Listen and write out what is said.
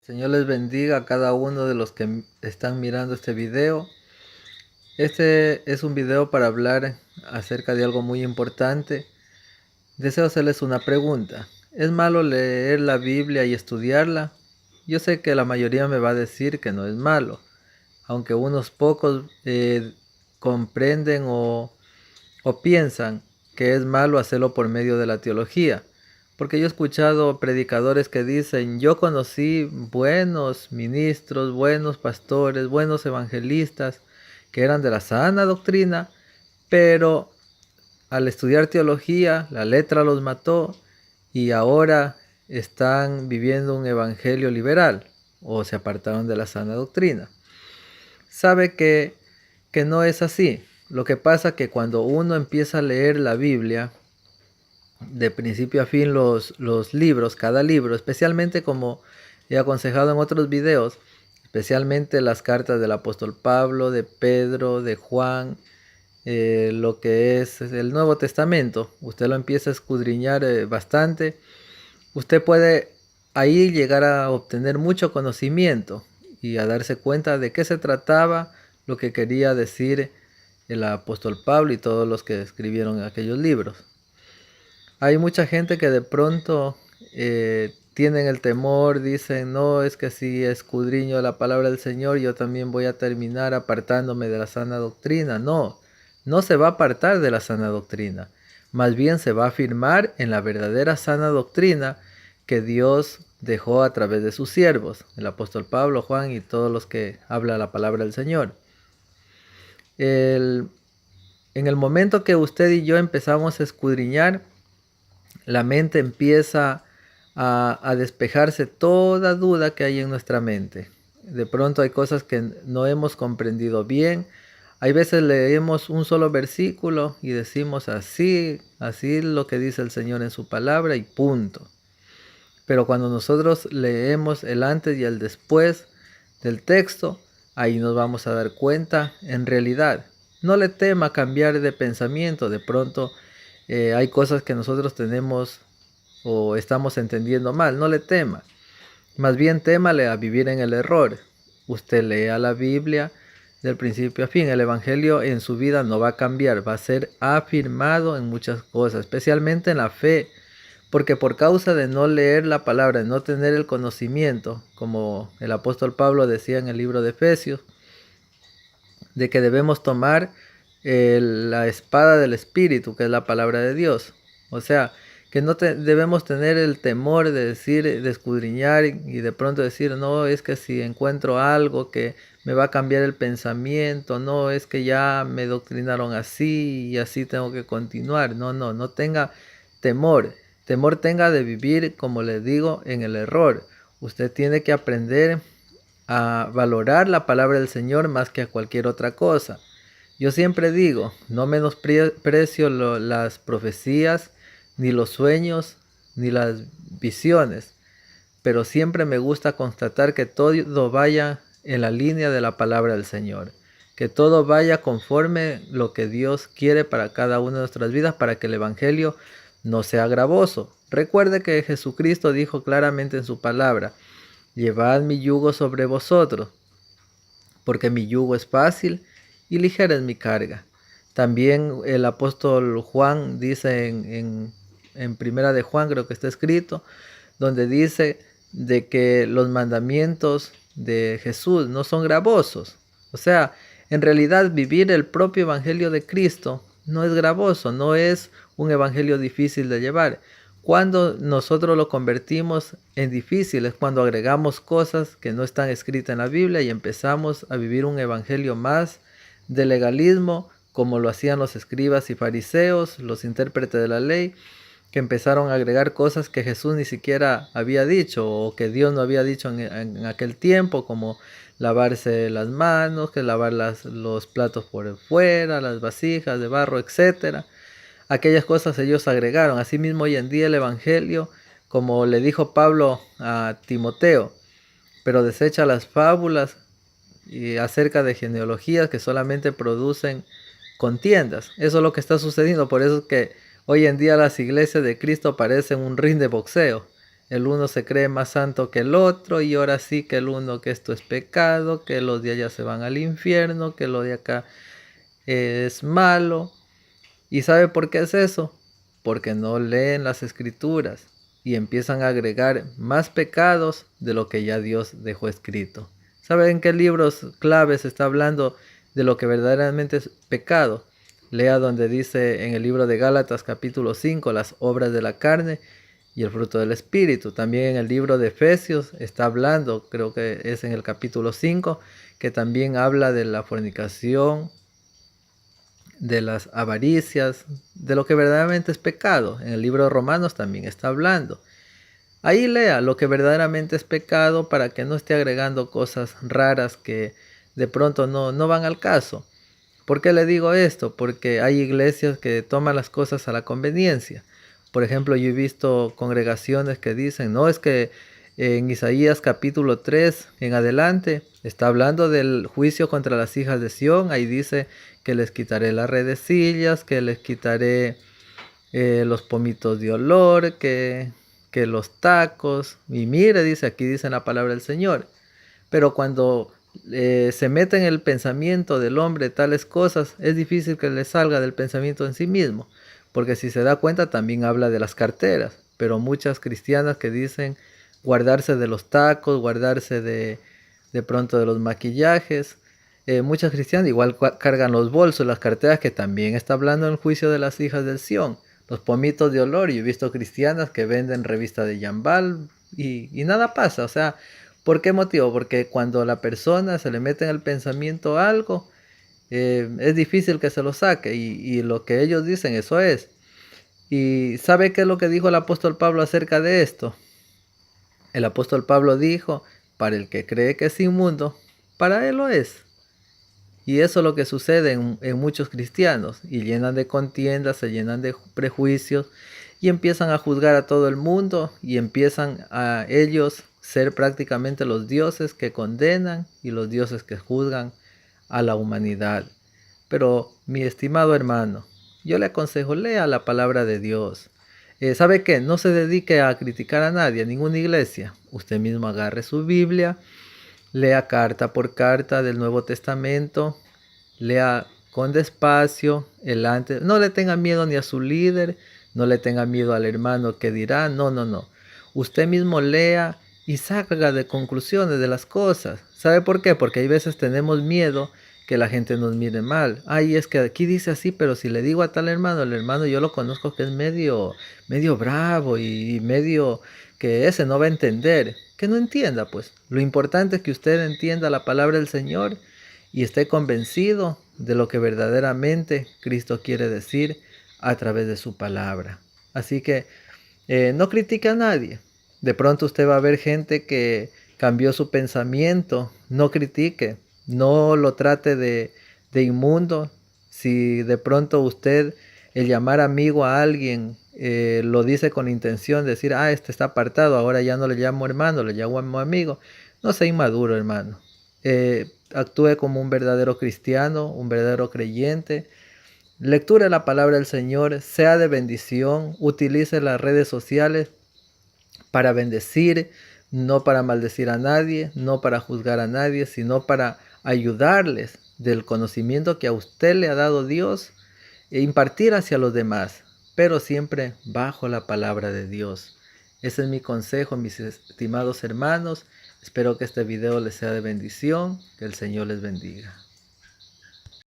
Señor les bendiga a cada uno de los que están mirando este video. Este es un video para hablar acerca de algo muy importante. Deseo hacerles una pregunta. ¿Es malo leer la Biblia y estudiarla? Yo sé que la mayoría me va a decir que no es malo, aunque unos pocos comprenden o piensan que es malo hacerlo por medio de la teología. Porque yo he escuchado predicadores que dicen, yo conocí buenos ministros, buenos pastores, buenos evangelistas, que eran de la sana doctrina, pero al estudiar teología, la letra los mató y ahora están viviendo un evangelio liberal o se apartaron de la sana doctrina. Sabe que no es así. Lo que pasa es que cuando uno empieza a leer la Biblia, de principio a fin los libros, cada libro, especialmente como he aconsejado en otros videos, especialmente las cartas del apóstol Pablo, de Pedro, de Juan, lo que es el Nuevo Testamento, usted lo empieza a escudriñar bastante, usted puede ahí llegar a obtener mucho conocimiento y a darse cuenta de qué se trataba, lo que quería decir el apóstol Pablo y todos los que escribieron aquellos libros. Hay mucha gente que de pronto tienen el temor, dicen, no, es que si escudriño la palabra del Señor, yo también voy a terminar apartándome de la sana doctrina. No, no se va a apartar de la sana doctrina. Más bien se va a afirmar en la verdadera sana doctrina que Dios dejó a través de sus siervos, el apóstol Pablo, Juan y todos los que hablan la palabra del Señor. En el momento que usted y yo empezamos a escudriñar, la mente empieza a despejarse toda duda que hay en nuestra mente. De pronto hay cosas que no hemos comprendido bien. Hay veces leemos un solo versículo y decimos así, así lo que dice el Señor en su palabra y punto. Pero cuando nosotros leemos el antes y el después del texto, ahí nos vamos a dar cuenta en realidad. No le tema cambiar de pensamiento. De pronto hay cosas que nosotros tenemos o estamos entendiendo mal. No le tema. Más bien témale a vivir en el error. Usted lea la Biblia del principio a fin. El Evangelio en su vida no va a cambiar. Va a ser afirmado en muchas cosas, especialmente en la fe. Porque por causa de no leer la palabra, de no tener el conocimiento, como el apóstol Pablo decía en el libro de Efesios, de que debemos tomar la espada del Espíritu, que es la palabra de Dios. O sea, que no debemos tener el temor de decir, de escudriñar y de pronto decir, no, es que si encuentro algo que me va a cambiar el pensamiento, no, es que ya me doctrinaron así y así tengo que continuar. No, no, no tenga temor. Temor tenga de vivir, como les digo, en el error. Usted tiene que aprender a valorar la palabra del Señor más que a cualquier otra cosa. Yo siempre digo, no menosprecio las profecías, ni los sueños, ni las visiones, pero siempre me gusta constatar que todo vaya en la línea de la palabra del Señor, que todo vaya conforme lo que Dios quiere para cada una de nuestras vidas, para que el Evangelio no sea gravoso. Recuerde que Jesucristo dijo claramente en su palabra, llevad mi yugo sobre vosotros, porque mi yugo es fácil y ligera es mi carga. También el apóstol Juan dice en Primera de Juan, creo que está escrito, donde dice de que los mandamientos de Jesús no son gravosos. O sea, en realidad vivir el propio evangelio de Cristo no es gravoso, no es un evangelio difícil de llevar. Cuando nosotros lo convertimos en difícil es cuando agregamos cosas que no están escritas en la Biblia y empezamos a vivir un evangelio más de legalismo, como lo hacían los escribas y fariseos, los intérpretes de la ley, que empezaron a agregar cosas que Jesús ni siquiera había dicho o que Dios no había dicho en aquel tiempo, como lavarse las manos, que lavar los platos por fuera, las vasijas de barro, etcétera. Aquellas cosas ellos agregaron. Asimismo, hoy en día el Evangelio, como le dijo Pablo a Timoteo, pero desecha las fábulas y acerca de genealogías que solamente producen contiendas. Eso es lo que está sucediendo. Por eso es que hoy en día las iglesias de Cristo parecen un ring de boxeo. El uno se cree más santo que el otro y ahora sí que el uno que esto es pecado, que los de allá se van al infierno, que lo de acá es malo. ¿Y sabe por qué es eso? Porque no leen las escrituras y empiezan a agregar más pecados de lo que ya Dios dejó escrito. ¿Saben en qué libros claves está hablando de lo que verdaderamente es pecado? Lea donde dice en el libro de Gálatas capítulo 5 las obras de la carne y el fruto del Espíritu. También en el libro de Efesios está hablando, creo que es en el capítulo 5, que también habla de la fornicación, de las avaricias, de lo que verdaderamente es pecado. En el libro de Romanos también está hablando. Ahí lea lo que verdaderamente es pecado para que no esté agregando cosas raras que de pronto no van al caso. ¿Por qué le digo esto? Porque hay iglesias que toman las cosas a la conveniencia. Por ejemplo, yo he visto congregaciones que dicen, no, es que en Isaías capítulo 3 en adelante está hablando del juicio contra las hijas de Sión. Ahí dice que les quitaré las redecillas, que les quitaré los pomitos de olor, que los tacos. Y mire, dice, aquí dice la palabra del Señor. Pero cuando se mete en el pensamiento del hombre tales cosas, es difícil que le salga del pensamiento en sí mismo. Porque si se da cuenta también habla de las carteras. Pero muchas cristianas que dicen guardarse de los tacos, guardarse de pronto de los maquillajes. Muchas cristianas igual cargan los bolsos, las carteras, que también está hablando en el juicio de las hijas del Sión. Los pomitos de olor, yo he visto cristianas que venden revista de Yambal y nada pasa. O sea, ¿por qué motivo? Porque cuando la persona se le mete en el pensamiento algo, es difícil que se lo saque y lo que ellos dicen, eso es. ¿Y sabe qué es lo que dijo el apóstol Pablo acerca de esto? El apóstol Pablo dijo, para el que cree que es inmundo, para él lo es. Y eso es lo que sucede en muchos cristianos, y llenan de contiendas, se llenan de prejuicios, y empiezan a juzgar a todo el mundo, y empiezan a ellos ser prácticamente los dioses que condenan y los dioses que juzgan a la humanidad. Pero, mi estimado hermano, yo le aconsejo, lea la palabra de Dios. ¿Sabe qué? No se dedique a criticar a nadie, a ninguna iglesia. Usted mismo agarre su Biblia, lea carta por carta del Nuevo Testamento, lea con despacio el antes. No le tenga miedo ni a su líder, no le tenga miedo al hermano que dirá, no. Usted mismo lea y salga de conclusiones de las cosas. ¿Sabe por qué? Porque hay veces tenemos miedo que la gente nos mire mal. Ay, es que aquí dice así, pero si le digo a tal hermano, el hermano yo lo conozco que es medio bravo y medio que ese no va a entender. Que no entienda, pues. Lo importante es que usted entienda la palabra del Señor y esté convencido de lo que verdaderamente Cristo quiere decir a través de su palabra. Así que no critique a nadie. De pronto usted va a ver gente que cambió su pensamiento. No critique, no lo trate de inmundo. Si de pronto usted el llamar amigo a alguien lo dice con intención de decir, este está apartado, ahora ya no le llamo hermano, le llamo amigo. No sea inmaduro, hermano. Actúe como un verdadero cristiano, un verdadero creyente. Lectura de la palabra del Señor, sea de bendición, utilice las redes sociales para bendecir, no para maldecir a nadie, no para juzgar a nadie, sino para ayudarles del conocimiento que a usted le ha dado Dios e impartir hacia los demás, pero siempre bajo la palabra de Dios. Ese es mi consejo, mis estimados hermanos. Espero que este video les sea de bendición, que el Señor les bendiga.